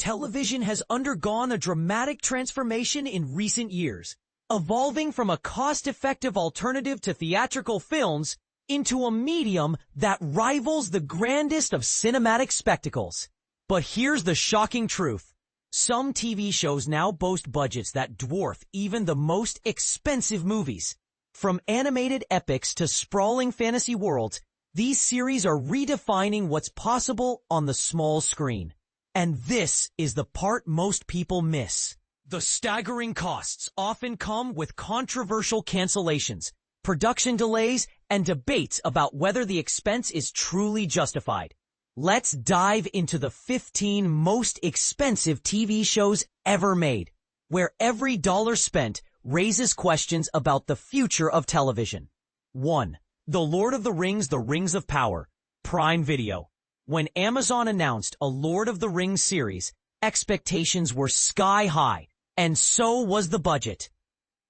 Television has undergone a dramatic transformation in recent years, evolving from a cost-effective alternative to theatrical films into a medium that rivals the grandest of cinematic spectacles. But here's the shocking truth. Some TV shows now boast budgets that dwarf even the most expensive movies. From animated epics to sprawling fantasy worlds, these series are redefining what's possible on the small screen. And this is the part most people miss. The staggering costs often come with controversial cancellations, production delays, and debates about whether the expense is truly justified. Let's dive into the 15 most expensive TV shows ever made, where every dollar spent raises questions about the future of television. 1. The Lord of the Rings: The Rings of Power, Prime Video. When Amazon announced a Lord of the Rings series, expectations were sky high, and so was the budget.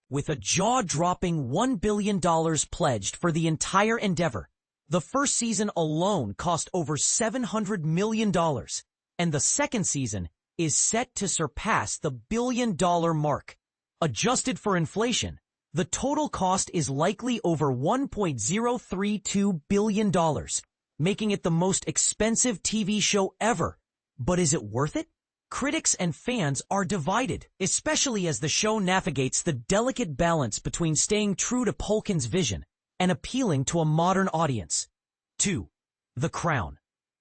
With a jaw-dropping $1 billion pledged for the entire endeavor, the first season alone cost over $700 million, and the second season is set to surpass the billion-dollar mark. Adjusted for inflation, the total cost is likely over $1.032 billion, making it the most expensive TV show ever. But is it worth it? Critics and fans are divided, especially as the show navigates the delicate balance between staying true to Tolkien's vision and appealing to a modern audience. 2. The Crown.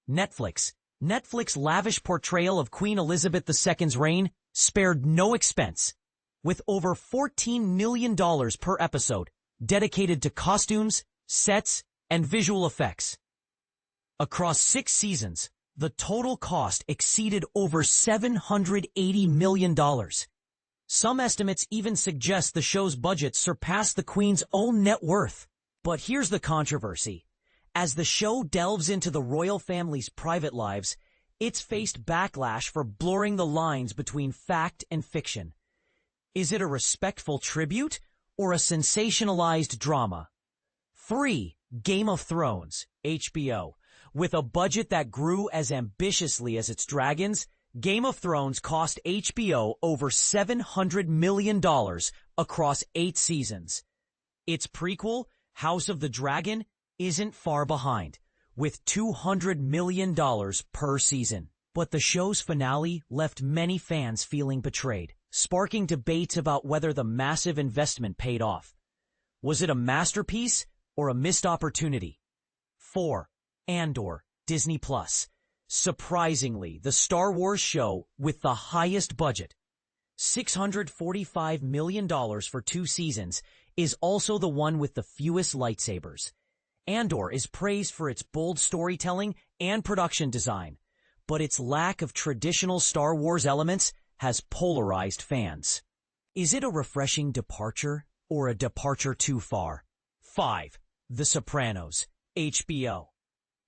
Netflix's lavish portrayal of Queen Elizabeth II's reign spared no expense, with over $14 million per episode dedicated to costumes, sets, and visual effects. Across 6 seasons, the total cost exceeded over $780 million. Some estimates even suggest the show's budget surpassed the Queen's own net worth. But here's the controversy. As the show delves into the royal family's private lives, it's faced backlash for blurring the lines between fact and fiction. Is it a respectful tribute or a sensationalized drama? 3. Game of Thrones, HBO. With a budget that grew as ambitiously as its dragons, Game of Thrones cost HBO over $700 million across 8 seasons. Its prequel, House of the Dragon, isn't far behind, with $200 million per season. But the show's finale left many fans feeling betrayed, sparking debates about whether the massive investment paid off. Was it a masterpiece or a missed opportunity? 4. Andor, Disney+. Surprisingly, the Star Wars show with the highest budget, $645 million for 2 seasons, is also the one with the fewest lightsabers. Andor is praised for its bold storytelling and production design, but its lack of traditional Star Wars elements has polarized fans. Is it a refreshing departure or a departure too far? 5. The Sopranos, HBO.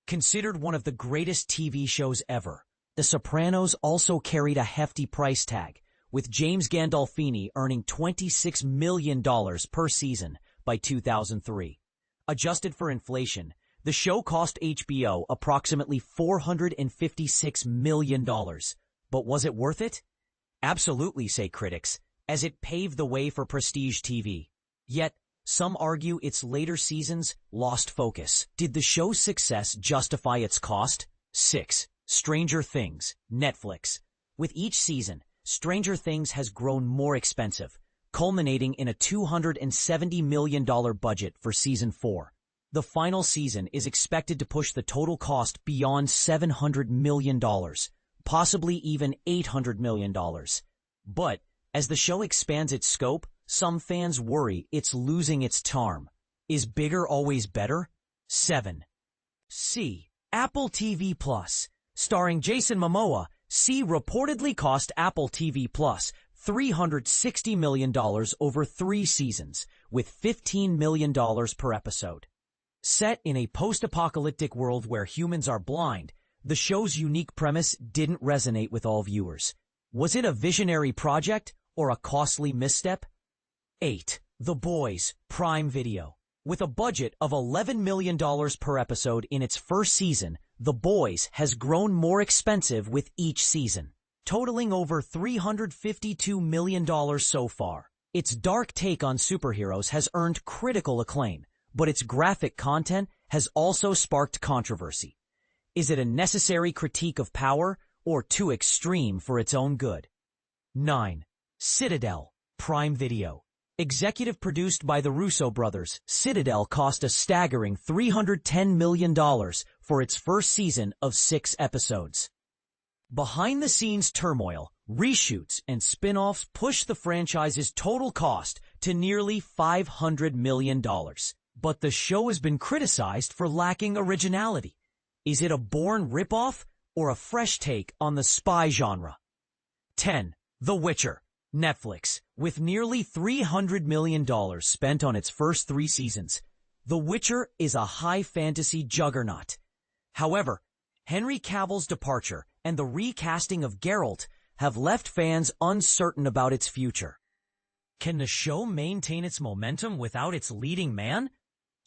Considered one of the greatest TV shows ever, The Sopranos also carried a hefty price tag, with James Gandolfini earning $26 million per season by 2003. Adjusted for inflation, the show cost HBO approximately $456 million. But was it worth it? Absolutely, say critics, as it paved the way for prestige TV. Yet, some argue its later seasons lost focus. Did the show's success justify its cost? 6. Stranger Things, Netflix. With each season, Stranger Things has grown more expensive, culminating in a $270 million budget for Season 4. The final season is expected to push the total cost beyond $700 million, possibly even $800 million. But, as the show expands its scope, some fans worry it's losing its charm. Is bigger always better? 7. C. Apple TV Plus. Starring Jason Momoa, C reportedly cost Apple TV Plus $360 million over 3 seasons, with $15 million per episode. Set in a post-apocalyptic world where humans are blind, the show's unique premise didn't resonate with all viewers. Was it a visionary project or a costly misstep? 8. The Boys, Prime Video. With a budget of $11 million per episode in its first season, The Boys has grown more expensive with each season. totaling over $352 million so far. Its dark take on superheroes has earned critical acclaim, but its graphic content has also sparked controversy. Is it a necessary critique of power, or too extreme for its own good? 9. Citadel, Prime Video. Executive produced by the Russo brothers, Citadel cost a staggering $310 million for its first season of 6 episodes. Behind-the-scenes turmoil, reshoots, and spin-offs pushed the franchise's total cost to nearly $500 million. But the show has been criticized for lacking originality. Is it a Bourne ripoff or a fresh take on the spy genre? 10. The Witcher, Netflix. With nearly $300 million spent on its first 3 seasons, The Witcher is a high fantasy juggernaut. However, Henry Cavill's departure and the recasting of Geralt have left fans uncertain about its future. Can the show maintain its momentum without its leading man?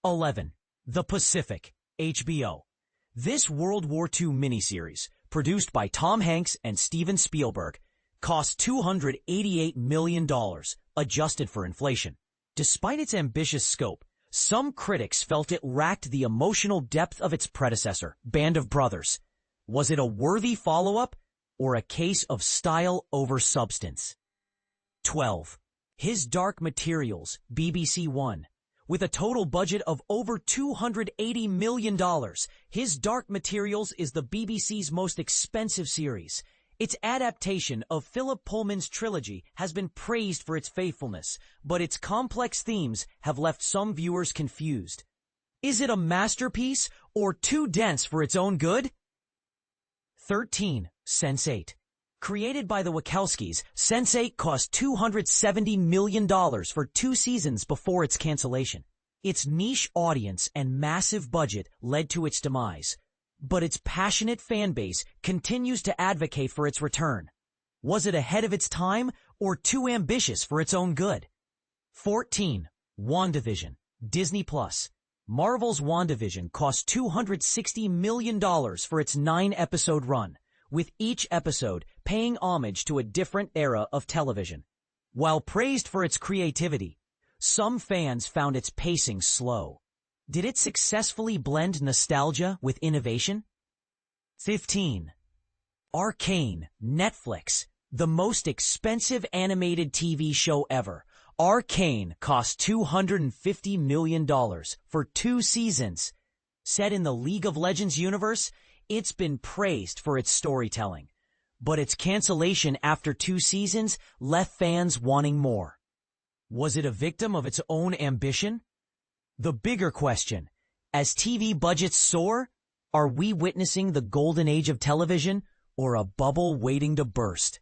11. The Pacific, HBO. This World War II miniseries, produced by Tom Hanks and Steven Spielberg, cost $288 million, adjusted for inflation. Despite its ambitious scope, some critics felt it lacked the emotional depth of its predecessor, Band of Brothers. Was it a worthy follow-up, or a case of style over substance? 12. His Dark Materials, BBC One. With a total budget of over $280 million, His Dark Materials is the BBC's most expensive series. Its adaptation of Philip Pullman's trilogy has been praised for its faithfulness, but its complex themes have left some viewers confused. Is it a masterpiece or too dense for its own good? 13. Sense8. Created by the Wachowskis, Sense8 cost $270 million for 2 seasons before its cancellation. Its niche audience and massive budget led to its demise, but its passionate fan base continues to advocate for its return. Was it ahead of its time or too ambitious for its own good? 14. WandaVision, Disney+. Marvel's WandaVision cost $260 million for its 9-episode run, with each episode paying homage to a different era of television. While praised for its creativity, some fans found its pacing slow. Did it successfully blend nostalgia with innovation? 15. Arcane, Netflix. The most expensive animated TV show ever. Arcane cost $250 million for 2 seasons. Set in the League of Legends universe, it's been praised for its storytelling. But its cancellation after 2 seasons left fans wanting more. Was it a victim of its own ambition? The bigger question, as TV budgets soar, are we witnessing the golden age of television or a bubble waiting to burst?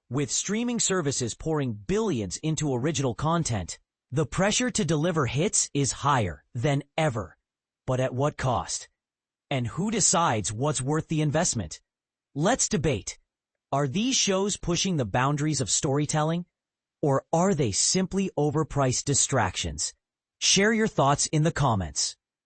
With streaming services pouring billions into original content, the pressure to deliver hits is higher than ever. But at what cost? And who decides what's worth the investment? Let's debate. Are these shows pushing the boundaries of storytelling, or are they simply overpriced distractions? Share your thoughts in the comments.